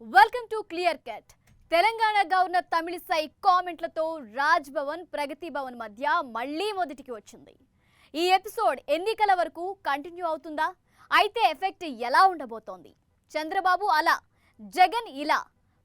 Welcome to clear cut. Telangana governor Tamilisai కామెంట్లతో రాజ్ భవన్ ప్రగతి భవన్ మధ్య మళ్ళీ మొదటికి వచ్చింది. ఈ ఎపిసోడ్ ఎన్నికల వరకు కంటిన్యూ అవుతుందా? అయితే ఎఫెక్ట్ ఎలా ఉండబోతోంది? చంద్రబాబు అలా, జగన్ ఇలా,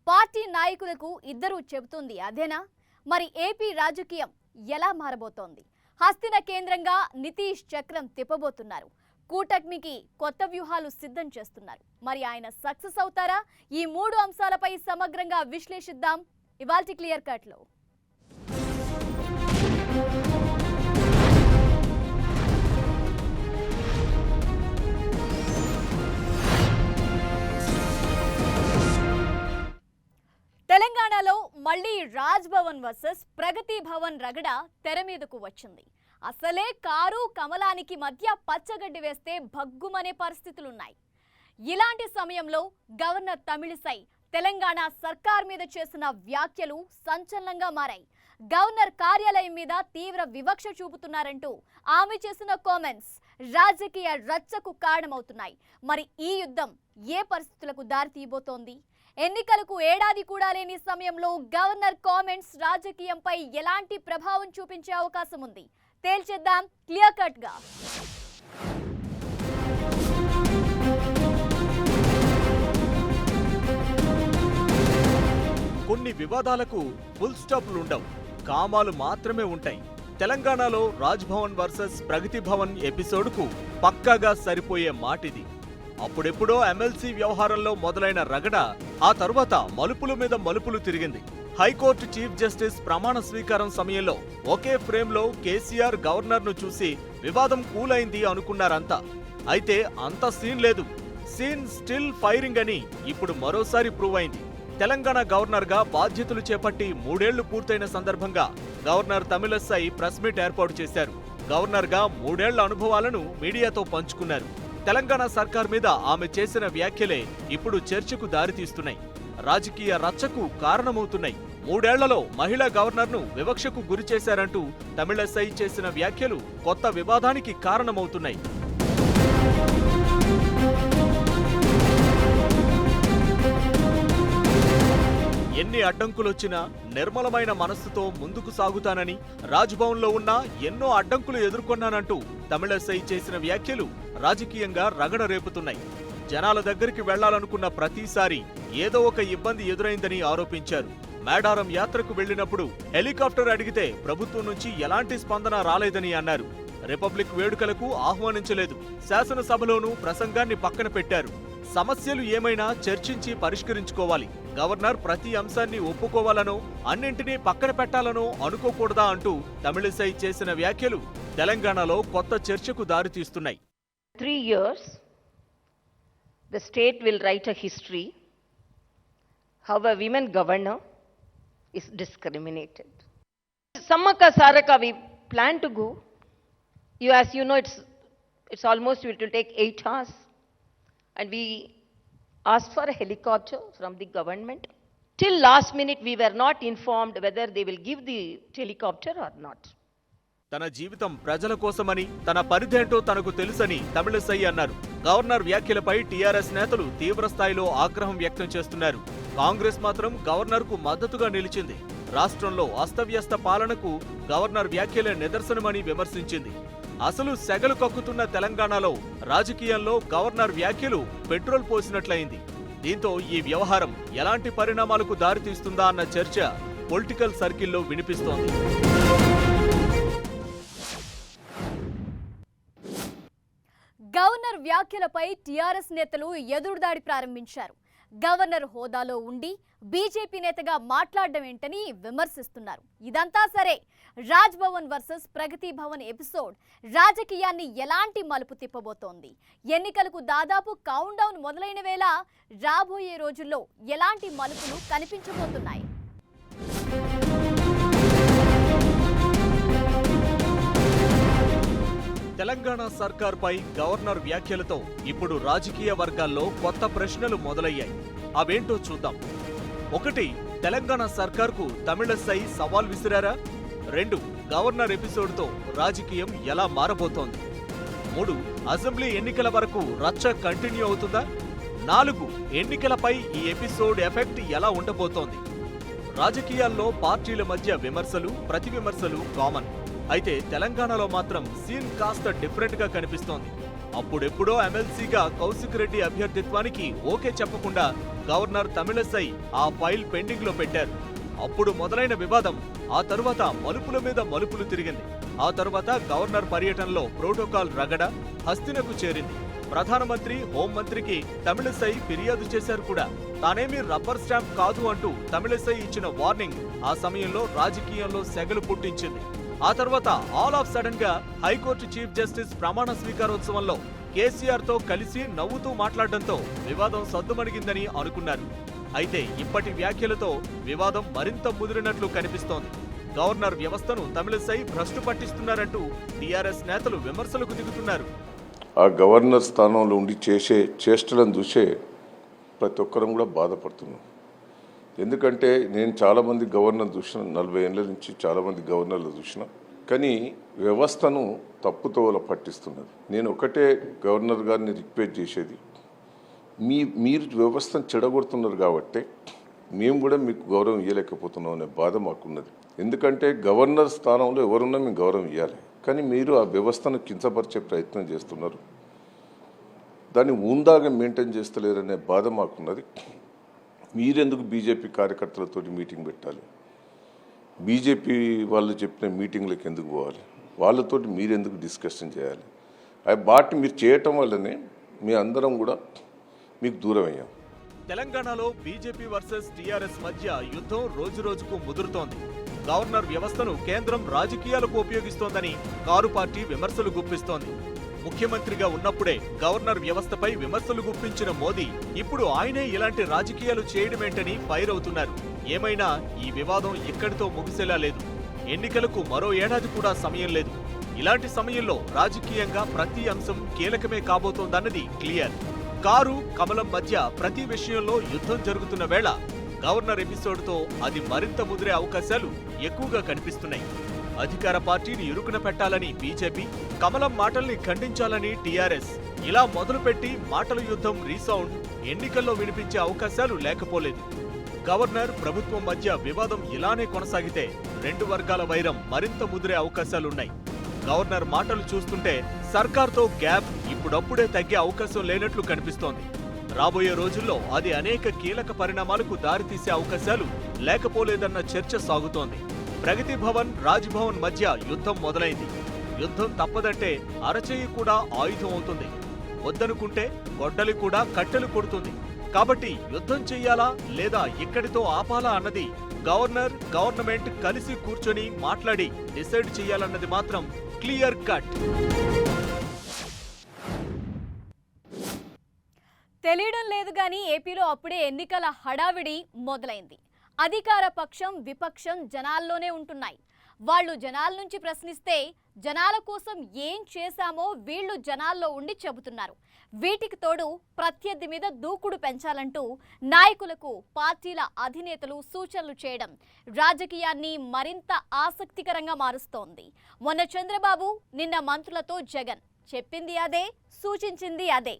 పార్టీ నాయకులకు ఇద్దరు చెబుతుంది అదేనా? మరి ఏపీ రాజకీయం ఎలా మారబోతోంది? హస్తిన కేంద్రంగా నితీష్ చక్రం తిప్పబోతున్నారు. కూటమికి కొత్త వ్యూహాలు సిద్ధం చేస్తున్నారు. మరి ఆయన సక్సెస్ అవుతారా? ఈ మూడు అంశాలపై సమగ్రంగా విశ్లేషిద్దాం ఇవాల్టి క్లియర్ కట్ లో. తెలంగాణలో మళ్ళీ రాజ్ భవన్ వర్సెస్ ప్రగతి భవన్ రగడ తెర మీదకు వచ్చింది. అసలే కారు కమలానికి మధ్య పచ్చగడ్డి వేస్తే భగ్గుమనే పరిస్థితులున్నాయి. ఇలాంటి సమయంలో గవర్నర్ తమిళిసై తెలంగాణ సర్కార్ మీద చేసిన వ్యాఖ్యలు సంచలనంగా మారాయి. గవర్నర్ కార్యాలయం మీద తీవ్ర వివక్ష చూపుతున్నారంటూ ఆమె చేసిన కామెంట్స్ రాజకీయ రచ్చకు కారణమవుతున్నాయి. మరి ఈ యుద్ధం ఏ పరిస్థితులకు దారితీయబోతోంది? ఎన్నికలకు ఏడాది కూడా లేని సమయంలో గవర్నర్ కామెంట్స్ రాజకీయంపై ఎలాంటి ప్రభావం చూపించే అవకాశం ఉంది? తేల్చేద్దాం క్లియర్ కట్ గా. కొన్ని వివాదాలకు ఫుల్ స్టాప్లు ఉండవు, కామాలు మాత్రమే ఉంటాయి. తెలంగాణలో రాజ్ భవన్ వర్సెస్ ప్రగతి భవన్ ఎపిసోడ్కు పక్కాగా సరిపోయే మాటిది. అప్పుడెప్పుడో ఎమ్మెల్సీ వ్యవహారంలో మొదలైన రగడ ఆ తరువాత మలుపుల మీద మలుపులు తిరిగింది. హైకోర్టు చీఫ్ జస్టిస్ ప్రమాణ స్వీకారం సమయంలో ఒకే ఫ్రేమ్లో కేసీఆర్ గవర్నర్ను చూసి వివాదం కూల్ అయింది అనుకున్నారంతా. అయితే అంత సీన్ లేదు. సీన్ స్టిల్ ఫైరింగ్ అని ఇప్పుడు మరోసారి ప్రూవ్ అయింది. తెలంగాణ గవర్నర్గా బాధ్యతలు చేపట్టి 3 ఏళ్లు పూర్తయిన సందర్భంగా గవర్నర్ తమిళిసై ప్రెస్ మీట్ ఏర్పాటు చేశారు. గవర్నర్గా 3 ఏళ్ల అనుభవాలను మీడియాతో పంచుకున్నారు. తెలంగాణ సర్కార్ మీద ఆమె చేసిన వ్యాఖ్యలే ఇప్పుడు చర్చకు దారితీస్తున్నాయి, రాజకీయ రచ్చకు కారణమవుతున్నాయి. 3 ఏళ్లలో మహిళా గవర్నర్ను వివక్షకు గురి చేశారంటూ తమిళిసై చేసిన వ్యాఖ్యలు కొత్త వివాదానికి కారణమవుతున్నాయి. ఎన్ని అడ్డంకులొచ్చినా నిర్మలమైన మనస్సుతో ముందుకు సాగుతానని, రాజ్భవన్లో ఉన్న ఎన్నో అడ్డంకులు ఎదుర్కొన్నానంటూ తమిళిసై చేసిన వ్యాఖ్యలు రాజకీయంగా రగడ రేపుతున్నాయి. జనాల దగ్గరికి వెళ్లాలనుకున్న ప్రతిసారి ఏదో ఒక ఇబ్బంది ఎదురైందని ఆరోపించారు. మేడారం యాత్రకు వెళ్లినప్పుడు హెలికాప్టర్ అడిగితే ప్రభుత్వం నుంచి ఎలాంటి స్పందన రాలేదని అన్నారు. రిపబ్లిక్ వేడుకలకు ఆహ్వానించలేదు. శాసనసభలోనూ ప్రసంగాన్ని పక్కన పెట్టారు. సమస్యలు ఏమైనా చర్చించి పరిష్కరించుకోవాలి, గవర్నర్ ప్రతి అంశాన్ని ఒప్పుకోవాలనో అన్నింటినీ పక్కన పెట్టాలనో అనుకోకూడదా అంటూ తమిళిసై చేసిన వ్యాఖ్యలు తెలంగాణలో కొత్త చర్చకు దారితీస్తున్నాయి. 3 years the state will write a history how a women governor is discriminated. Sammaka Saraka we plan to go. As you know, it's almost, it will take 8 hours, and we asked for a helicopter from the government. Till last minute we were not informed whether they will give the helicopter or not. తన జీవితం ప్రజల కోసమని, తన పరిధేంటో తనకు తెలుసని తమిళిసై అన్నారు. Governor వ్యాఖ్యలపై TRS నేతలు తీవ్రస్థాయిలో ఆగ్రహం వ్యక్తం చేస్తున్నారు. కాంగ్రెస్ మాత్రం గవర్నర్కు మద్దతుగా నిలిచింది. రాష్ట్రంలో అస్తవ్యస్త పాలనకు గవర్నర్ వ్యాఖ్యలే నిదర్శనమని విమర్శించింది. అసలు సెగలు కక్కుతున్న తెలంగాణలో రాజకీయంలో గవర్నర్ వ్యాఖ్యలు పెట్రోల్ పోసినట్లయింది. దీంతో ఈ వ్యవహారం ఎలాంటి పరిణామాలకు దారితీస్తుందా అన్న చర్చ పొలిటికల్ సర్కిల్లో వినిపిస్తోంది. గవర్నర్ వ్యాఖ్యలపై టీఆర్ఎస్ నేతలు ఎదురుదాడి ప్రారంభించారు. గవర్నర్ హోదాలో ఉండి బీజేపీ నేతగా మాట్లాడడం ఏంటని విమర్శిస్తున్నారు. ఇదంతా సరే, రాజ్ భవన్ వర్సెస్ ప్రగతి భవన్ ఎపిసోడ్ రాజకీయాన్ని ఎలాంటి మలుపు తిప్పబోతోంది? ఎన్నికలకు దాదాపు కౌంట్ డౌన్ మొదలైన వేళ రాబోయే రోజుల్లో ఎలాంటి మలుపులు కనిపించబోతున్నాయి? తెలంగాణ సర్కార్పై గవర్నర్ వ్యాఖ్యలతో ఇప్పుడు రాజకీయ వర్గాల్లో కొత్త ప్రశ్నలు మొదలయ్యాయి. అవేంటో చూద్దాం. 1. తెలంగాణ సర్కార్కు తమిళిసై సవాల్ విసిరారా? 2. గవర్నర్ ఎపిసోడ్తో రాజకీయం ఎలా మారబోతోంది? 3. అసెంబ్లీ ఎన్నికల వరకు రచ్చ కంటిన్యూ అవుతుందా? 4 ఎన్నికలపై ఈ ఎపిసోడ్ ఎఫెక్ట్ ఎలా ఉండబోతోంది? రాజకీయాల్లో పార్టీల మధ్య విమర్శలు, ప్రతి విమర్శలు కామన్. అయితే తెలంగాణలో మాత్రం సీన్ కాస్త డిఫరెంట్ గా కనిపిస్తోంది. అప్పుడెప్పుడో ఎమ్మెల్సీగా కౌశిక్ రెడ్డి అభ్యర్థిత్వానికి ఓకే చెప్పకుండా గవర్నర్ తమిళసై ఆ ఫైల్ పెండింగ్ లో పెట్టారు. అప్పుడు మొదలైన వివాదం ఆ తరువాత మలుపుల మీద మలుపులు తిరిగింది. ఆ తరువాత గవర్నర్ పర్యటనలో ప్రోటోకాల్ రగడ హస్తినకు చేరింది. ప్రధానమంత్రి, హోంమంత్రికి తమిళసై ఫిర్యాదు చేశారు కూడా. తానేమీ రబ్బర్ స్టాంప్ కాదు అంటూ తమిళసై ఇచ్చిన వార్నింగ్ ఆ సమయంలో రాజకీయంలో సెగలు పుట్టించింది. ఆ తర్వాత ఆల్ ఆఫ్ సడన్ గా హైకోర్టు చీఫ్ జస్టిస్ ప్రమాణ స్వీకారోత్సవంలో కేసీఆర్ తో కలిసి నవ్వుతూ మాట్లాడడంతో వివాదం సద్దుమణిగిందని అనుకున్నారు. అయితే ఇప్పటి వ్యాఖ్యలతో వివాదం మరింత ముదిరినట్లు కనిపిస్తోంది. గవర్నర్ వ్యవస్థను తమిళసై భ్రష్టు పట్టిస్తున్నారంటూ టీఆర్ఎస్ నేతలు విమర్శలకు దిగుతున్నారు. ఆ గవర్నర్ స్థానంలో ఉండి చేసే చేష్టలను చూసే ప్రతి ఒక్కరం కూడా బాధపడుతున్నాం. ఎందుకంటే నేను చాలామంది గవర్నర్ చూసిన, 40 ఏళ్ళ నుంచి చాలామంది గవర్నర్లు చూసిన, కానీ వ్యవస్థను తప్పుతోవల పట్టిస్తున్నది. నేను ఒకటే గవర్నర్ గారిని రిక్వెస్ట్ చేసేది, మీరు వ్యవస్థను చెడగొడుతున్నారు కాబట్టి మేము కూడా మీకు గౌరవం ఇవ్వలేకపోతున్నాం అనే బాధ మాకున్నది. ఎందుకంటే గవర్నర్ స్థానంలో ఎవరున్నా మేము గౌరవం ఇవ్వాలి, కానీ మీరు ఆ వ్యవస్థను కించపరిచే ప్రయత్నం చేస్తున్నారు, దాన్ని ఊందాగా మెయింటైన్ చేస్తలేరనే బాధ మాకున్నది. మీరెందుకు బీజేపీ కార్యకర్తలతో మీటింగ్ పెట్టాలి? బీజేపీ వాళ్ళు చెప్పిన మీటింగ్లకు ఎందుకు పోవాలి? వాళ్ళతోటి మీరెందుకు డిస్కషన్ చేయాలి? వాటిని మీరు చేయటం వల్లనే మీ అందరం కూడా మీకు దూరం అయ్యాం. తెలంగాణలో బీజేపీ వర్సెస్ టీఆర్ఎస్ మధ్య యుద్ధం రోజురోజుకు ముదురుతోంది. గవర్నర్ వ్యవస్థను కేంద్రం రాజకీయాలకు ఉపయోగిస్తోందని కారు పార్టీ విమర్శలు గుప్పిస్తోంది. ముఖ్యమంత్రిగా ఉన్నప్పుడే గవర్నర్ వ్యవస్థపై విమర్శలు గుప్పించిన మోదీ ఇప్పుడు ఆయనే ఇలాంటి రాజకీయాలు చేయడమేంటని ఫైర్ అవుతున్నారు. ఏమైనా ఈ వివాదం ఇక్కడితో ముగిసేలా లేదు. ఎన్నికలకు మరో ఏడాది కూడా సమయం లేదు. ఇలాంటి సమయంలో రాజకీయంగా ప్రతి అంశం కీలకమే కాబోతోందన్నది క్లియర్. కారు, కమలం మధ్య ప్రతి విషయంలో యుద్ధం జరుగుతున్న వేళ గవర్నర్ ఎపిసోడ్తో అది మరింత ముదిరే అవకాశాలు ఎక్కువగా కనిపిస్తున్నాయి. అధికార పార్టీని ఇరుకున పెట్టాలని బీజేపీ, కమలం మాటల్ని ఖండించాలని టీఆర్ఎస్ ఇలా మొదలుపెట్టి మాటల యుద్ధం రీసౌండ్ ఎన్నికల్లో వినిపించే అవకాశాలు లేకపోలేదు. గవర్నర్, ప్రభుత్వం మధ్య వివాదం ఇలానే కొనసాగితే 2 వర్గాల వైరం మరింత ముదిరే అవకాశాలున్నాయి. గవర్నర్ మాటలు చూస్తుంటే సర్కార్తో గ్యాప్ ఇప్పుడప్పుడే తగ్గే అవకాశం లేనట్లు కనిపిస్తోంది. రాబోయే రోజుల్లో అది అనేక కీలక పరిణామాలకు దారితీసే అవకాశాలు లేకపోలేదన్న చర్చ సాగుతోంది. ప్రగతి భవన్, రాజ్ భవన్ మధ్య యుద్ధం మొదలైంది. యుద్ధం తప్పదంటే అరచేయి కూడా ఆయుధం అవుతుంది. వద్దనుకుంటే గొడ్డలి కూడా కట్టెలు కొడుతుంది. కాబట్టి యుద్ధం చెయ్యాలా లేదా ఇక్కడితో ఆపాలా అన్నది గవర్నర్, గవర్నమెంట్ కలిసి కూర్చొని మాట్లాడి డిసైడ్ చెయ్యాలన్నది మాత్రం క్లియర్ కట్. తెలియడం లేదు గాని ఏపీలో అప్పుడే ఎన్నికల హడావిడి మొదలైంది. అధికార పక్షం, విపక్షం జనాల్లోనే ఉంటున్నాయి. వాళ్ళు జనాల నుంచి ప్రశ్నిస్తే జనాల కోసం ఏం చేశామో వీళ్ళు జనాల్లో ఉండి చెబుతున్నారు. వీటికి తోడు ప్రత్యర్థి మీద దూకుడు పెంచాలంటూ నాయకులకు పార్టీల అధినేతలు సూచనలు చేయడం రాజకీయాన్ని మరింత ఆసక్తికరంగా మారుస్తోంది. మొన్న చంద్రబాబు, నిన్న మంత్రులతో జగన్ చెప్పింది అదే, సూచించింది అదే.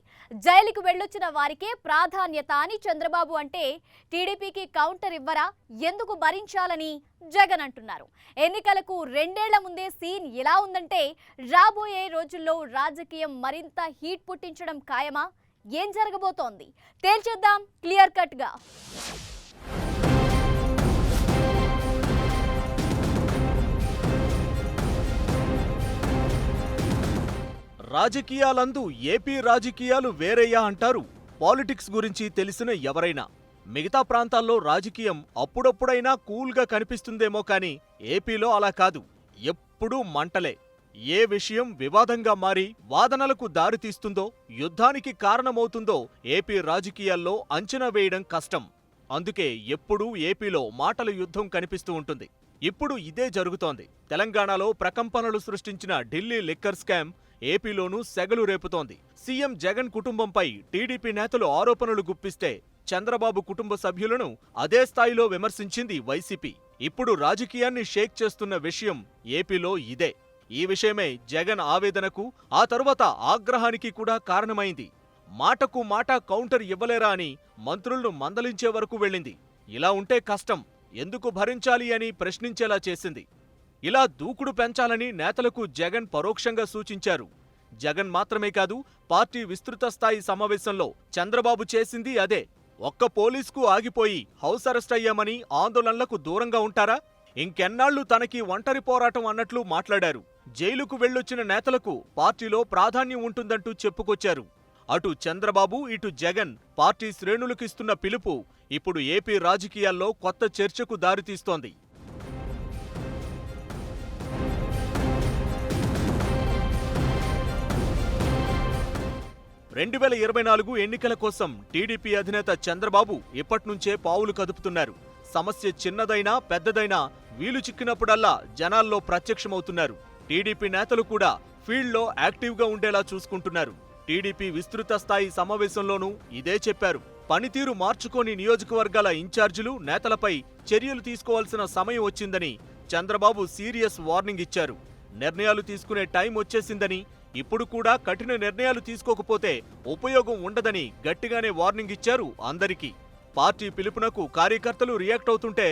జైలుకు వెళ్ళొచ్చిన వారికే ప్రాధాన్యత అని చంద్రబాబు అంటే టీడీపీకి కౌంటర్ ఇవ్వరా, ఎందుకు భరించాలని జగన్ అంటున్నారు. ఎన్నికలకు 2 ఏళ్ల ముందే సీన్ ఇలా ఉందంటే రాబోయే రోజుల్లో రాజకీయం మరింత హీట్ పుట్టించడం ఖాయమా? ఏం జరగబోతోంది తేల్చేద్దాం క్లియర్ కట్ గా. రాజకీయాలందు ఏపీ రాజకీయాలు వేరయ్యా అంటారు పాలిటిక్స్ గురించి తెలిసిన ఎవరైనా. మిగతా ప్రాంతాల్లో రాజకీయం అప్పుడప్పుడైనా కూల్గా కనిపిస్తుందేమో కానీ ఏపీలో అలా కాదు. ఎప్పుడూ మంటలే. ఏ విషయం వివాదంగా మారి వాదనలకు దారితీస్తుందో, యుద్ధానికి కారణమవుతుందో ఏపీ రాజకీయాల్లో అంచనా వేయడం కష్టం. అందుకే ఎప్పుడూ ఏపీలో మాటల యుద్ధం కనిపిస్తూ ఉంటుంది. ఇప్పుడు ఇదే జరుగుతోంది. తెలంగాణలో ప్రకంపనలు సృష్టించిన ఢిల్లీ లిక్కర్ స్కామ్ ఏపీలోనూ సెగలు రేపుతోంది. సీఎం జగన్ కుటుంబంపై టీడీపీ నేతలు ఆరోపణలు గుప్పిస్తే చంద్రబాబు కుటుంబ సభ్యులను అదే స్థాయిలో విమర్శించింది వైసీపీ. ఇప్పుడు రాజకీయాన్ని షేక్ చేస్తున్న విషయం ఏపీలో ఇదే. ఈ విషయమే జగన్ ఆవేదనకు, ఆ తరువాత ఆగ్రహానికి కూడా కారణమైంది. మాటకు మాట కౌంటర్ ఇవ్వలేరా అని మంత్రులను మందలించే వరకు వెళ్ళింది. ఇలా ఉంటే కష్టం, ఎందుకు భరించాలి అని ప్రశ్నించేలా చేసింది. ఇలా దూకుడు పెంచాలని నేతలకు జగన్ పరోక్షంగా సూచించారు. జగన్ మాత్రమే కాదు, పార్టీ విస్తృత స్థాయి సమావేశంలో చంద్రబాబు చేసింది అదే. ఒక్క పోలీసుకు ఆగిపోయి హౌస్ అరెస్ట్ అయ్యామని ఆందోళనలకు దూరంగా ఉంటారా? ఇంకెన్నాళ్లు తనకి ఒంటరి పోరాటం అన్నట్లు మాట్లాడారు. జైలుకు వెళ్ళొచ్చిన నేతలకు పార్టీలో ప్రాధాన్యం ఉంటుందంటూ చెప్పుకొచ్చారు. అటు చంద్రబాబు, ఇటు జగన్ పార్టీ శ్రేణులకిస్తున్న పిలుపు ఇప్పుడు ఏపీ రాజకీయాల్లో కొత్త చర్చకు దారితీస్తోంది. రెండు 2024 ఎన్నికల కోసం టీడీపీ అధినేత చంద్రబాబు ఇప్పట్నుంచే పావులు కదుపుతున్నారు. సమస్య చిన్నదైనా పెద్దదైనా వీలు చిక్కినప్పుడల్లా జనాల్లో ప్రత్యక్షమవుతున్నారు. టీడీపీ నేతలు కూడా ఫీల్డ్లో యాక్టివ్గా ఉండేలా చూసుకుంటున్నారు. టీడీపీ విస్తృత స్థాయి సమావేశంలోనూ ఇదే చెప్పారు. పనితీరు మార్చుకోని నియోజకవర్గాల ఇన్ఛార్జీలు, నేతలపై చర్యలు తీసుకోవాల్సిన సమయం వచ్చిందని చంద్రబాబు సీరియస్ వార్నింగ్ ఇచ్చారు. నిర్ణయాలు తీసుకునే టైం వచ్చేసిందని, ఇప్పుడు కూడా కఠిన నిర్ణయాలు తీసుకోకపోతే ఉపయోగం ఉండదని గట్టిగానే వార్నింగ్ ఇచ్చారు అందరికీ. పార్టీ పిలుపునకు కార్యకర్తలు రియాక్ట్ అవుతుంటే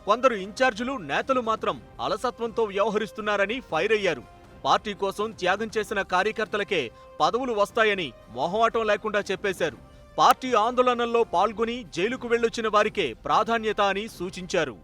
కొందరు ఇన్ఛార్జీలు, నేతలు మాత్రం అలసత్వంతో వ్యవహరిస్తున్నారని ఫైర్ అయ్యారు. పార్టీ కోసం త్యాగం చేసిన కార్యకర్తలకే పదవులు వస్తాయని మొహమాటం లేకుండా చెప్పేశారు. పార్టీ ఆందోళనల్లో పాల్గొని జైలుకు వెళ్ళొచ్చిన వారికే ప్రాధాన్యత అని సూచించారు.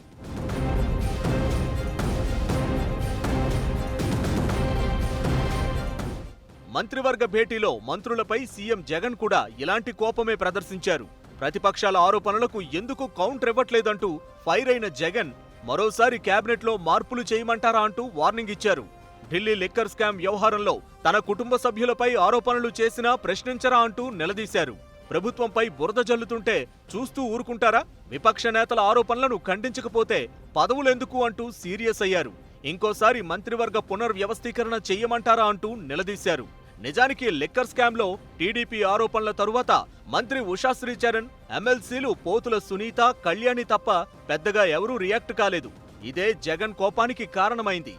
మంత్రివర్గ భేటీలో మంత్రులపై సీఎం జగన్ కూడా ఇలాంటి కోపమే ప్రదర్శించారు. ప్రతిపక్షాల ఆరోపణలకు ఎందుకు కౌంటర్ ఇవ్వట్లేదంటూ ఫైర్ అయిన జగన్ మరోసారి కేబినెట్లో మార్పులు చేయమంటారా అంటూ వార్నింగ్ ఇచ్చారు. ఢిల్లీ లిక్కర్ స్కామ్ వ్యవహారంలో తన కుటుంబ సభ్యులపై ఆరోపణలు చేసినా ప్రశ్నించరా అంటూ నిలదీశారు. ప్రభుత్వంపై బురద జల్లుతుంటే చూస్తూ ఊరుకుంటారా? విపక్ష నేతల ఆరోపణలను ఖండించకపోతే పదవులెందుకు అంటూ సీరియస్ అయ్యారు. ఇంకోసారి మంత్రివర్గ పునర్వ్యవస్థీకరణ చెయ్యమంటారా అంటూ నిలదీశారు. నిజానికి లిక్కర్ స్కామ్లో టీడీపీ ఆరోపణల తరువాత మంత్రి ఉషాశ్రీ చరణ్, ఎమ్మెల్సీలు పోతుల సునీత, కళ్యాణి తప్ప పెద్దగా ఎవరూ రియాక్ట్ కాలేదు. ఇదే జగన్ కోపానికి కారణమైంది.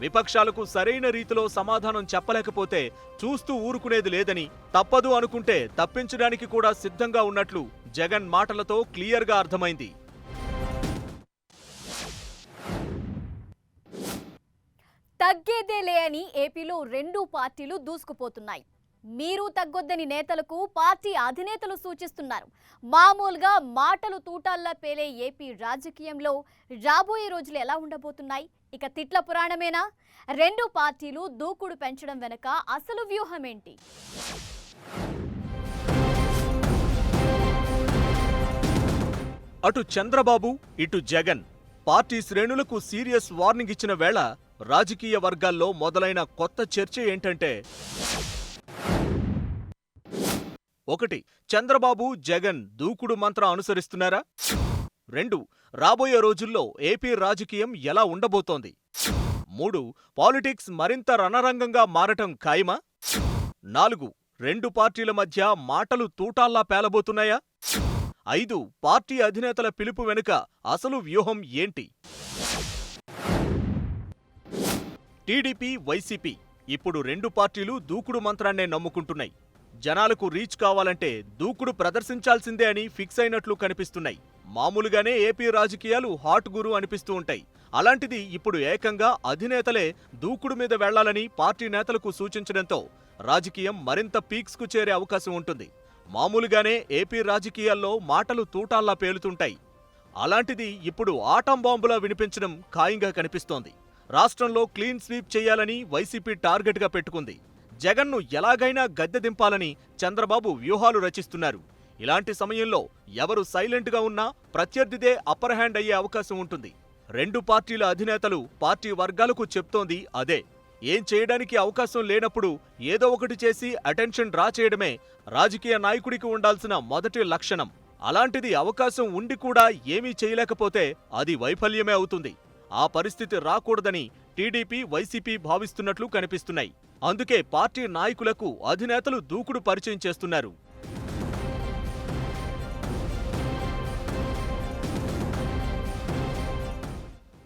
విపక్షాలకు సరైన రీతిలో సమాధానం చెప్పలేకపోతే చూస్తూ ఊరుకునేది లేదని, తప్పదు అనుకుంటే తప్పించడానికి కూడా సిద్ధంగా ఉన్నట్లు జగన్ మాటలతో క్లియర్గా అర్థమైంది. తగ్గేదేలే అని ఏపీలో రెండు పార్టీలు దూసుకుపోతున్నాయి. మీరు తగ్గొద్దని నేతలకు పార్టీ అధినేతలు సూచిస్తున్నారు. మామూలుగా మాటలు తూటాల్లా పేలే ఏపీ రాజకీయంలో రాబోయే రోజులు ఎలా ఉండబోతున్నాయి? ఇక తిట్ల పురాణమేనా? రెండు పార్టీలు దూకుడు పెంచడం వెనుక అసలు వ్యూహమేంటి? అటు చంద్రబాబు, ఇటు జగన్ పార్టీ శ్రేణులకు సీరియస్ వార్నింగ్ ఇచ్చిన వేళ రాజకీయ వర్గాల్లో మొదలైన కొత్త చర్చ ఏంటంటే, 1. చంద్రబాబు, జగన్ దూకుడు మంత్రం అనుసరిస్తున్నారా? 2. రాబోయే రోజుల్లో ఏపీ రాజకీయం ఎలా ఉండబోతోంది? 3. పాలిటిక్స్ మరింత రణరంగంగా మారటం ఖాయమా? 4. రెండు పార్టీల మధ్య మాటలు తూటాల్లా పేలబోతున్నాయా? 5. పార్టీ అధినేతల పిలుపు వెనుక అసలు వ్యూహం ఏంటి? టీడీపీ, వైసీపీ ఇప్పుడు రెండు పార్టీలు దూకుడు మంత్రాన్నే నమ్ముకుంటున్నాయి. జనాలకు రీచ్ కావాలంటే దూకుడు ప్రదర్శించాల్సిందే అని ఫిక్స్ అయినట్లు కనిపిస్తున్నాయి. మామూలుగానే ఏపీ రాజకీయాలు హాట్ గురు అనిపిస్తూ ఉంటాయి. అలాంటిది ఇప్పుడు ఏకంగా అధినేతలే దూకుడు మీద వెళ్లాలని పార్టీ నేతలకు సూచించడంతో రాజకీయం మరింత పీక్స్కు చేరే అవకాశం ఉంటుంది. మామూలుగానే ఏపీ రాజకీయాల్లో మాటలు తూటాల్లా పేలుతుంటాయి. అలాంటిది ఇప్పుడు ఆటం బాంబులా వినిపించడం ఖాయంగా కనిపిస్తోంది. రాష్ట్రంలో క్లీన్ స్వీప్ చేయాలని వైసీపీ టార్గెట్గా పెట్టుకుంది. జగన్ను ఎలాగైనా గద్దె దింపాలని చంద్రబాబు వ్యూహాలు రచిస్తున్నారు. ఇలాంటి సమయంలో ఎవరు సైలెంట్గా ఉన్నా ప్రత్యర్థిదే అప్పర్ హ్యాండ్ అయ్యే అవకాశం ఉంటుంది. రెండు పార్టీల అధినేతలు పార్టీ వర్గాలకు చెప్తోంది అదే. ఏం చేయడానికి అవకాశం లేనప్పుడు ఏదో ఒకటి చేసి అటెన్షన్ డ్రా చేయడమే రాజకీయ నాయకుడికి ఉండాల్సిన మొదటి లక్షణం. అలాంటిది అవకాశం ఉండి కూడా ఏమీ చేయలేకపోతే అది వైఫల్యమే అవుతుంది. ఆ పరిస్థితి రాకూడదని టీడీపీ, వైసీపీ భావిస్తున్నట్లు కనిపిస్తున్నాయి. అందుకే పార్టీ నాయకులకు అధినేతలు దూకుడు పరిచయం చేస్తున్నారు.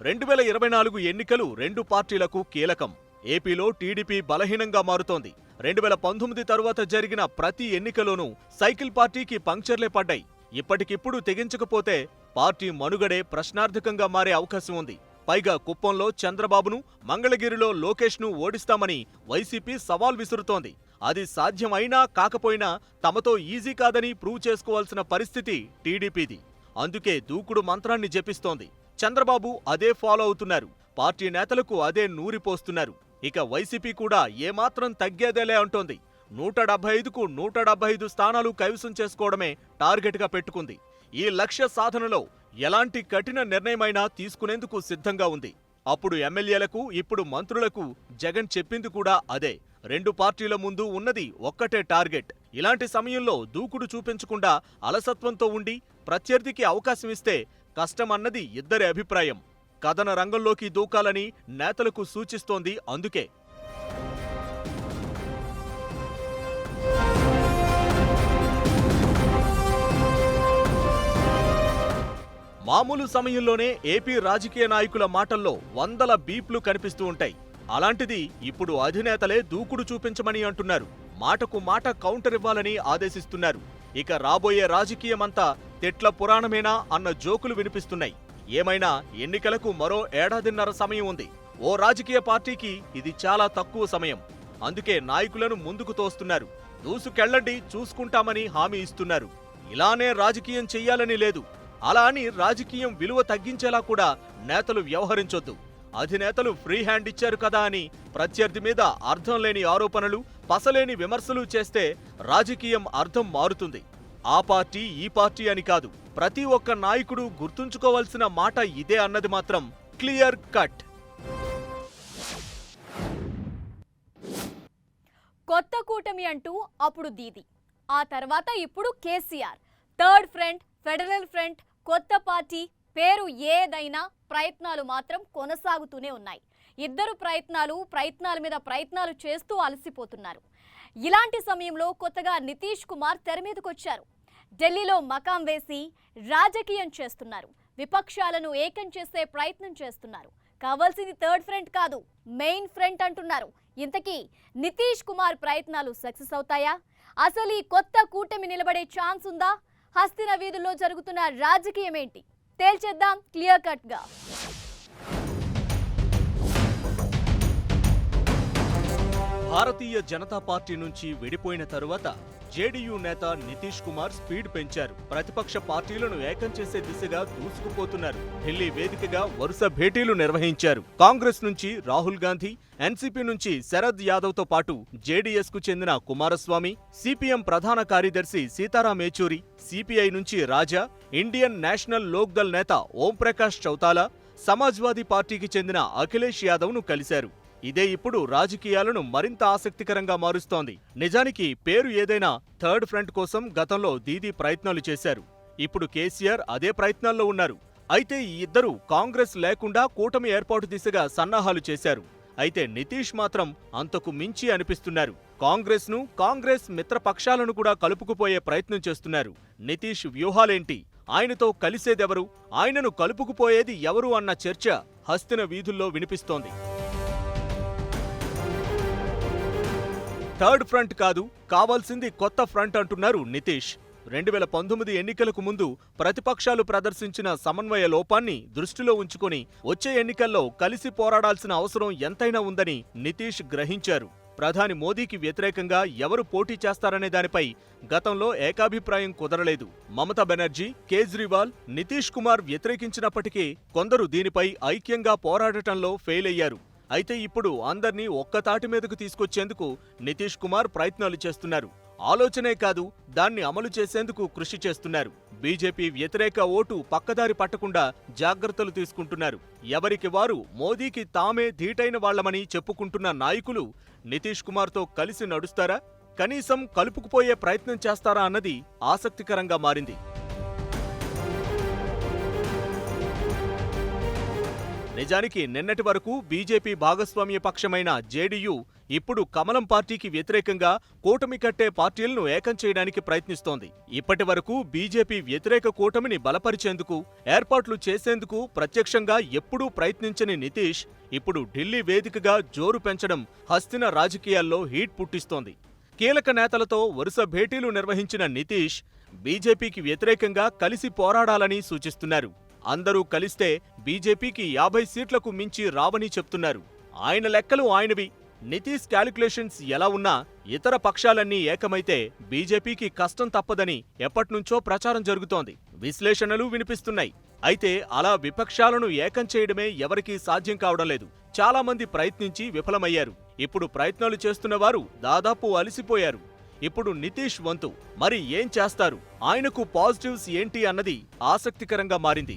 2024 ఎన్నికలు రెండు పార్టీలకు కీలకం. ఏపీలో టీడీపీ బలహీనంగా మారుతోంది. 2019 తరువాత జరిగిన ప్రతి ఎన్నికలోనూ సైకిల్ పార్టీకి పంక్చర్లే పడ్డాయి. ఇప్పటికిప్పుడు తెగించకపోతే పార్టీ మనుగడే ప్రశ్నార్థకంగా మారే అవకాశం ఉంది. పైగా కుప్పంలో చంద్రబాబును, మంగళగిరిలో లోకేష్ను ఓడిస్తామని వైసీపీ సవాల్ విసురుతోంది. అది సాధ్యమైనా కాకపోయినా తమతో ఈజీ కాదని ప్రూవ్ చేసుకోవాల్సిన పరిస్థితి టీడీపీది. అందుకే దూకుడు మంత్రాన్ని జపిస్తోంది. చంద్రబాబు అదే ఫాలో అవుతున్నారు. పార్టీ నేతలకు అదే నూరిపోస్తున్నారు. ఇక వైసీపీ కూడా ఏమాత్రం తగ్గేదేలే అంటోంది. 175కు 175 స్థానాలు కైవసం చేసుకోవడమే టార్గెట్గా పెట్టుకుంది. ఈ లక్ష్య సాధనలో ఎలాంటి కఠిన నిర్ణయమైనా తీసుకునేందుకు సిద్ధంగా ఉంది. అప్పుడు ఎమ్మెల్యేలకు, ఇప్పుడు మంత్రులకు జగన్ చెప్పింది కూడా అదే. రెండు పార్టీల ముందు ఉన్నది ఒక్కటే టార్గెట్. ఇలాంటి సమయంలో దూకుడు చూపించకుండా అలసత్వంతో ఉండి ప్రత్యర్థికి అవకాశం ఇస్తే కష్టమన్నది ఇద్దరి అభిప్రాయం. కథన రంగంలోకి దూకాలని నేతలకు సూచిస్తోంది. అందుకే మామూలు సమయంలోనే ఏపీ రాజకీయ నాయకుల మాటల్లో వందల బీప్లు కనిపిస్తూ ఉంటాయి. అలాంటిది ఇప్పుడు అధినేతలే దూకుడు చూపించమని అంటున్నారు. మాటకు మాట కౌంటర్ ఇవ్వాలని ఆదేశిస్తున్నారు. ఇక రాబోయే రాజకీయమంతా తెట్ల పురాణమేనా అన్న జోకులు వినిపిస్తున్నాయి. ఏమైనా ఎన్నికలకు మరో ఏడాదిన్నర సమయం ఉంది. ఓ రాజకీయ పార్టీకి ఇది చాలా తక్కువ సమయం. అందుకే నాయకులను ముందుకు తోస్తున్నారు. దూసుకెళ్లండి, చూసుకుంటామని హామీ ఇస్తున్నారు. ఇలానే రాజకీయం చెయ్యాలని లేదు. అలా అని రాజకీయం విలువ తగ్గించేలా కూడా నేతలు వ్యవహరించొద్దు. అధినేతలు ఫ్రీ హ్యాండ్ ఇచ్చారు కదా అని ప్రత్యర్థి మీద అర్థం లేని ఆరోపణలు, పసలేని విమర్శలు చేస్తే రాజకీయం అర్థం మారుతుంది. ఆ పార్టీ ఈ పార్టీ అని కాదు, ప్రతి ఒక్క నాయకుడు గుర్తుంచుకోవాల్సిన మాట ఇదే అన్నది మాత్రం క్లియర్ కట్. కొత్త కూటమి అంటూ అప్పుడు దీది, ఆ తర్వాత ఇప్పుడు KCR. Third front, federal front, కొత్త పార్టీ పేరు ఏదైనా ప్రయత్నాలు మాత్రం కొనసాగుతూనే ఉన్నాయి. ఇద్దరు ప్రయత్నాల మీద ప్రయత్నాలు చేస్తూ అలసిపోతున్నారు. ఇలాంటి సమయంలో కొత్తగా నితీష్ కుమార్ తెర మీదకొచ్చారు. ఢిల్లీలో మకాం వేసి రాజకీయం చేస్తున్నారు. విపక్షాలను ఏకం చేసే ప్రయత్నం చేస్తున్నారు. కావాల్సింది థర్డ్ ఫ్రంట్ కాదు, మెయిన్ ఫ్రంట్ అంటున్నారు. ఇంతకీ నితీష్ కుమార్ ప్రయత్నాలు సక్సెస్ అవుతాయా? అసలు ఈ కొత్త కూటమి నిలబడే ఛాన్స్ ఉందా? హస్తిన వీధుల్లో జరుగుతున్న రాజకీయం ఏంటి తేల్చేద్దాం క్లియర్ కట్ గా. భారతీయ జనతా పార్టీ నుంచి విడిపోయిన తరువాత జేడీయూ నేత నితీష్ కుమార్ స్పీడ్ పెంచారు. ప్రతిపక్ష పార్టీలను ఏకం చేసే దిశగా దూసుకుపోతున్నారు. ఢిల్లీ వేదికగా వరుస భేటీలు నిర్వహించారు. కాంగ్రెస్ నుంచి రాహుల్ గాంధీ, ఎన్సీపీ నుంచి శరద్ యాదవ్ తో పాటు జేడీఎస్ కు చెందిన కుమారస్వామి, సిపిఎం ప్రధాన కార్యదర్శి సీతారాం ఏచూరి, సిపిఐ నుంచి రాజా, ఇండియన్ నేషనల్ లోక్ దళ్ నేత ఓంప్రకాష్ చౌతాలా, సమాజ్వాదీ పార్టీకి చెందిన అఖిలేష్ యాదవ్ ను కలిశారు. ఇదే ఇప్పుడు రాజకీయాలను మరింత ఆసక్తికరంగా మారుస్తోంది. నిజానికి పేరు ఏదైనా థర్డ్ ఫ్రంట్ కోసం గతంలో దీదీ ప్రయత్నాలు చేశారు. ఇప్పుడు కేసీఆర్ అదే ప్రయత్నాల్లో ఉన్నారు. అయితే ఈ ఇద్దరు కాంగ్రెస్ లేకుండా కూటమి ఏర్పాటు దిశగా సన్నాహాలు చేశారు. అయితే నితీష్ మాత్రం అంతకు మించి అనిపిస్తున్నారు. కాంగ్రెస్ మిత్రపక్షాలను కూడా కలుపుకుపోయే ప్రయత్నం చేస్తున్నారు. నితీష్ వ్యూహాలేంటి? ఆయనతో కలిసేదెవరు? ఆయనను కలుపుకుపోయేది ఎవరు అన్న చర్చ హస్తిన వీధుల్లో వినిపిస్తోంది. థర్డ్ ఫ్రంట్ కాదు, కావాల్సింది కొత్త ఫ్రంట్ అంటున్నారు నితీష్. 2019 ఎన్నికలకు ముందు ప్రతిపక్షాలు ప్రదర్శించిన సమన్వయ లోపాన్ని దృష్టిలో ఉంచుకొని వచ్చే ఎన్నికల్లో కలిసి పోరాడాల్సిన అవసరం ఎంతైనా ఉందని నితీష్ గ్రహించారు. ప్రధాని మోదీకి వ్యతిరేకంగా ఎవరు పోటీ చేస్తారనే దానిపై గతంలో ఏకాభిప్రాయం కుదరలేదు. మమతా బెనర్జీ, కేజ్రీవాల్, నితీష్ కుమార్ వ్యతిరేకించినప్పటికీ కొందరు దీనిపై ఐక్యంగా పోరాడటంలో ఫెయిల్ అయ్యారు. అయితే ఇప్పుడు అందర్నీ ఒక్కతాటి మీదకు తీసుకొచ్చేందుకు నితీష్ కుమార్ ప్రయత్నాలు చేస్తున్నారు. ఆలోచనే కాదు, దాన్ని అమలు చేసేందుకు కృషి చేస్తున్నారు. బీజేపీ వ్యతిరేక ఓటు పక్కదారి పట్టకుండా జాగ్రత్తలు తీసుకుంటున్నారు. ఎవరికి వారు మోదీకి తామే ధీటైన వాళ్లమని చెప్పుకుంటున్న నాయకులు నితీష్ కుమార్తో కలిసి నడుస్తారా? కనీసం కలుపుకుపోయే ప్రయత్నం చేస్తారా అన్నది ఆసక్తికరంగా మారింది. నిజానికి నిన్నటి వరకు బీజేపీ భాగస్వామ్య పక్షమైన జేడీయూ ఇప్పుడు కమలం పార్టీకి వ్యతిరేకంగా కూటమి కట్టే పార్టీలను ఏకం చేయడానికి ప్రయత్నిస్తోంది. ఇప్పటి వరకు బీజేపీ వ్యతిరేక కూటమిని బలపరిచేందుకు, ఏర్పాట్లు చేసేందుకు ప్రత్యక్షంగా ఎప్పుడూ ప్రయత్నించని నితీష్ ఇప్పుడు ఢిల్లీ వేదికగా జోరు పెంచడం హస్తిన రాజకీయాల్లో హీట్ పుట్టిస్తోంది. కీలక నేతలతో వరుస భేటీలు నిర్వహించిన నితీష్ బీజేపీకి వ్యతిరేకంగా కలిసి పోరాడాలని సూచిస్తున్నారు. అందరూ కలిస్తే బీజేపీకి 50 సీట్లకు మించి రావని చెప్తున్నారు. ఆయన లెక్కలు ఆయనవి. నితీష్ క్యాలిక్యులేషన్స్ ఎలా ఉన్నా ఇతర పక్షాలన్నీ ఏకమైతే బీజేపీకి కష్టం తప్పదని ఎప్పట్నుంచో ప్రచారం జరుగుతోంది. విశ్లేషణలు వినిపిస్తున్నాయి. అయితే అలా విపక్షాలను ఏకం చేయడమే ఎవరికీ సాధ్యం కావడం లేదు. చాలా మంది ప్రయత్నించి విఫలమయ్యారు. ఇప్పుడు ప్రయత్నాలు చేస్తున్న వారు దాదాపు అలసిపోయారు. ఇప్పుడు నితీష్ వంతు. మరి ఏం చేస్తారు? ఆయనకు పాజిటివ్స్ ఏంటి అన్నది ఆసక్తికరంగా మారింది.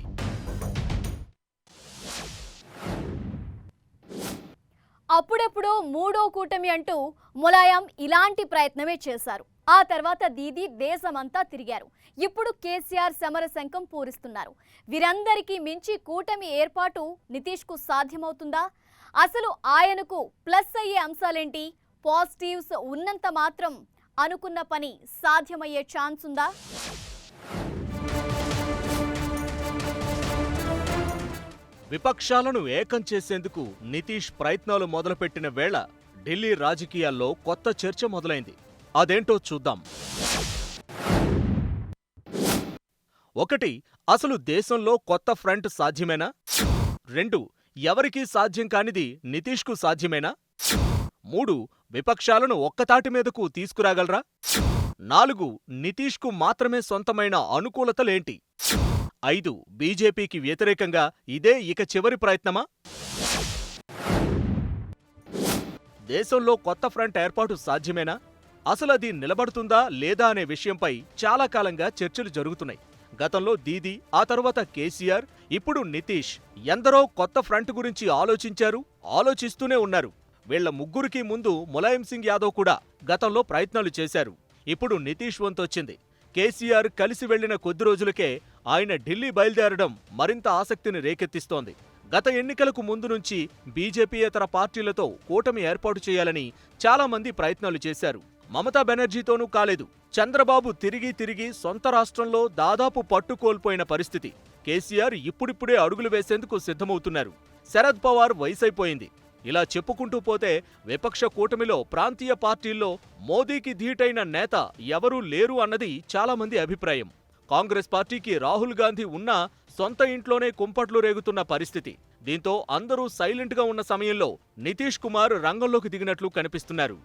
అప్పుడెప్పుడు మూడో కూటమి అంటూ ములాయం ఇలాంటి ప్రయత్నమే చేశారు. ఆ తర్వాత దీదీ దేశమంతా తిరిగారు. ఇప్పుడు కేసీఆర్ సమరశంఖం పూరిస్తున్నారు. వీరందరికీ మించి కూటమి ఏర్పాటు నితీష్కు సాధ్యమవుతుందా? అసలు ఆయనకు ప్లస్ అయ్యే అంశాలేంటి? పాజిటివ్స్ ఉన్నంత మాత్రం అనుకున్న పని సాధ్యమయ్యే ఛాన్స్ ఉందా? విపక్షాలను ఏకం చేసేందుకు నితీష్ ప్రయత్నాలు మొదలుపెట్టిన వేళ ఢిల్లీ రాజకీయాల్లో కొత్త చర్చ మొదలైంది. అదేంటో చూద్దాం. 1. అసలు దేశంలో కొత్త ఫ్రంట్ సాధ్యమేనా? 2. ఎవరికీ సాధ్యం కానిది నితీష్కు సాధ్యమేనా? 3. విపక్షాలను ఒక్కతాటి మీదకు తీసుకురాగలరా? 4. నితీష్కు మాత్రమే సొంతమైన అనుకూలతలేంటి? 5. బీజేపీకి వ్యతిరేకంగా ఇదే ఇక చివరి ప్రయత్నమా? దేశంలో కొత్త ఫ్రంట్ ఏర్పాటు సాధ్యమేనా? అసలది నిలబడుతుందా లేదా అనే విషయంపై చాలా కాలంగా చర్చలు జరుగుతున్నాయి. గతంలో దీదీ, ఆ తర్వాత కేసీఆర్, ఇప్పుడు నితీష్ ఎందరో కొత్త ఫ్రంట్ గురించి ఆలోచించారు, ఆలోచిస్తూనే ఉన్నారు. వీళ్ల ముగ్గురికి ముందు ములాయం సింగ్ యాదవ్ కూడా గతంలో ప్రయత్నాలు చేశారు. ఇప్పుడు నితీష్ వంతొచ్చింది. కేసీఆర్ కలిసి వెళ్లిన కొద్ది రోజులకే ఆయన ఢిల్లీ బయలుదేరడం మరింత ఆసక్తిని రేకెత్తిస్తోంది. గత ఎన్నికలకు ముందు నుంచి బీజేపీయేతర పార్టీలతో కూటమి ఏర్పాటు చేయాలని చాలామంది ప్రయత్నాలు చేశారు. మమతా బెనర్జీతోనూ కాలేదు. చంద్రబాబు తిరిగి తిరిగి సొంత రాష్ట్రంలో దాదాపు పట్టు కోల్పోయిన పరిస్థితి. కేసీఆర్ ఇప్పుడిప్పుడే అడుగులు వేసేందుకు సిద్ధమవుతున్నారు. శరద్ పవార్ వయసైపోయింది. ఇలా చెప్పుకుంటూ పోతే విపక్ష కూటమిలో ప్రాంతీయ పార్టీల్లో మోదీకి ధీటైన నేత ఎవరూ లేరు అన్నది చాలామంది అభిప్రాయం. కాంగ్రెస్ పార్టీకి రాహుల్ గాంధీ ఉన్నా సొంత ఇంట్లోనే కుంపట్లు రేగుతున్న పరిస్థితి. దీంతో అందరూ సైలెంట్గా ఉన్న సమయంలో నితీష్ కుమార్ రంగంలోకి దిగినట్లు కనిపిస్తున్నారు.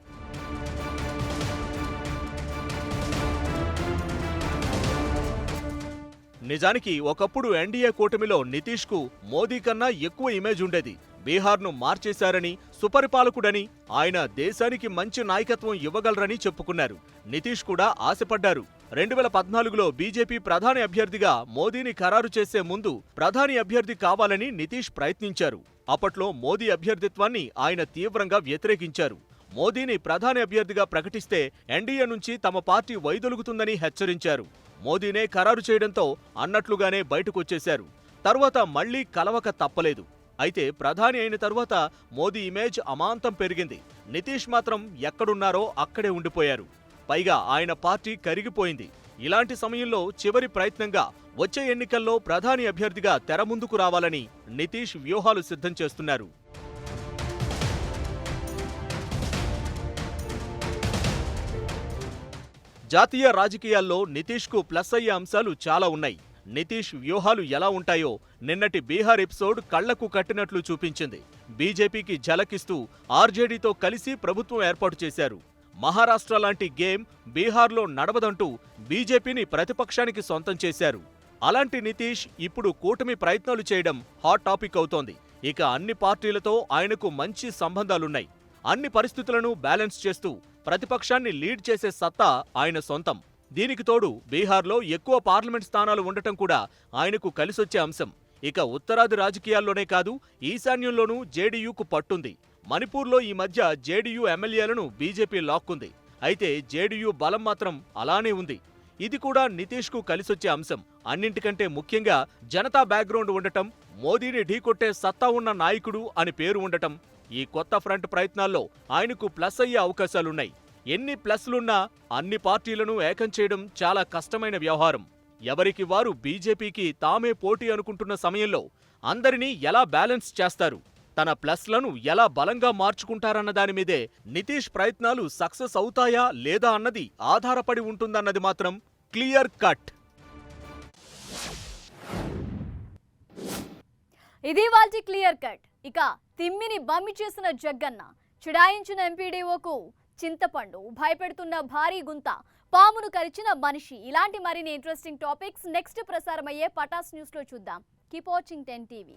నిజానికి ఒకప్పుడు ఎన్డీఏ కూటమిలో నితీష్కు మోదీ కన్నా ఎక్కువ ఇమేజ్ ఉండేది. బీహార్ను మార్చేశారని, సుపరిపాలకుడని, ఆయన దేశానికి మంచి నాయకత్వం ఇవ్వగలరని చెప్పుకున్నారు. నితీష్ కూడా ఆశపడ్డారు. 2014లో బీజేపీ ప్రధాని అభ్యర్థిగా మోదీని ఖరారు చేసే ముందు ప్రధాని అభ్యర్థి కావాలని నితీష్ ప్రయత్నించారు. అప్పట్లో మోదీ అభ్యర్థిత్వాన్ని ఆయన తీవ్రంగా వ్యతిరేకించారు. మోదీని ప్రధాని అభ్యర్థిగా ప్రకటిస్తే ఎన్డీఏ నుంచి తమ పార్టీ వైదొలుగుతుందని హెచ్చరించారు. మోదీనే ఖరారు చేయడంతో అన్నట్లుగానే బయటకొచ్చేశారు. తర్వాత మళ్లీ కలవక తప్పలేదు. అయితే ప్రధాని అయిన తరువాత మోదీ ఇమేజ్ అమాంతం పెరిగింది. నితీష్ మాత్రం ఎక్కడున్నారో అక్కడే ఉండిపోయారు. పైగా ఆయన పార్టీ కరిగిపోయింది. ఇలాంటి సమయంలో చివరి ప్రయత్నంగా వచ్చే ఎన్నికల్లో ప్రధాని అభ్యర్థిగా తెర ముందుకు రావాలని నితీష్ వ్యూహాలు సిద్ధం చేస్తున్నారు. జాతీయ రాజకీయాల్లో నితీష్కు ప్లస్ అయ్యే అంశాలు చాలా ఉన్నాయి. నితీష్ వ్యూహాలు ఎలా ఉంటాయో నిన్నటి బీహార్ ఎపిసోడ్ కళ్లకు కట్టినట్లు చూపించింది. బీజేపీకి ఝలకిస్తూ ఆర్జేడీతో కలిసి ప్రభుత్వం ఏర్పాటు చేశారు. మహారాష్ట్ర లాంటి గేమ్ బీహార్లో నడవదంటూ బీజేపీని ప్రతిపక్షానికి సొంతం చేశారు. అలాంటి నితీష్ ఇప్పుడు కూటమి ప్రయత్నాలు చేయడం హాట్ టాపిక్ అవుతోంది. ఇక అన్ని పార్టీలతో ఆయనకు మంచి సంబంధాలున్నాయి. అన్ని పరిస్థితులను బ్యాలెన్స్ చేస్తూ ప్రతిపక్షాన్ని లీడ్ చేసే సత్తా ఆయన సొంతం. దీనికి తోడు బీహార్లో ఎక్కువ పార్లమెంట్ స్థానాలు ఉండటం కూడా ఆయనకు కలిసొచ్చే అంశం. ఇక ఉత్తరాది రాజకీయాల్లోనే కాదు, ఈశాన్యంలోనూ జేడీయూకు పట్టుంది. మణిపూర్లో ఈ మధ్య జేడీయూ ఎమ్మెల్యేలను బీజేపీ లాక్కుంది. అయితే జేడీయూ బలం మాత్రం అలానే ఉంది. ఇది కూడా నితీష్కు కలిసొచ్చే అంశం. అన్నింటికంటే ముఖ్యంగా జనతా బ్యాక్గ్రౌండ్ ఉండటం, మోదీని ఢీకొట్టే సత్తా ఉన్న నాయకుడు అని పేరు ఉండటం, ఈ కొత్త ఫ్రంట్ ప్రయత్నాల్లో ఆయనకు ప్లస్ అయ్యే అవకాశాలున్నాయి. ఎన్ని ప్లస్లున్నా అన్ని పార్టీలను ఏకం చేయడం చాలా కష్టమైన వ్యవహారం. ఎవరికి వారు బీజేపీకి తామే పోటీ అనుకుంటున్న సమయంలో అందరినీ ఎలా బ్యాలెన్స్ చేస్తారు, తన ప్లస్లను ఎలా బలంగా మార్చుకుంటారన్న దాని మీదే నితీష్ ప్రయత్నాలు సక్సెస్ అవుతాయా లేదా అన్నది ఆధారపడి ఉంటుందన్నది మాత్రం క్లియర్ కట్. ఇది వాల్టి క్లియర్ కట్. ఇక తిమ్మిని బమ్మి చేసిన జగ్గన్న, చిడాయించిన ఎంపీడీఓకు చింతపండు, భయపెడుతున్న భారీ గుంత, పామును కరిచిన మనిషి, ఇలాంటి మరిన్ని ఇంట్రెస్టింగ్ టాపిక్స్ నెక్స్ట్ ప్రసారమయ్యే పటాస్ న్యూస్ లో చూద్దాం. Keep watching 10 TV.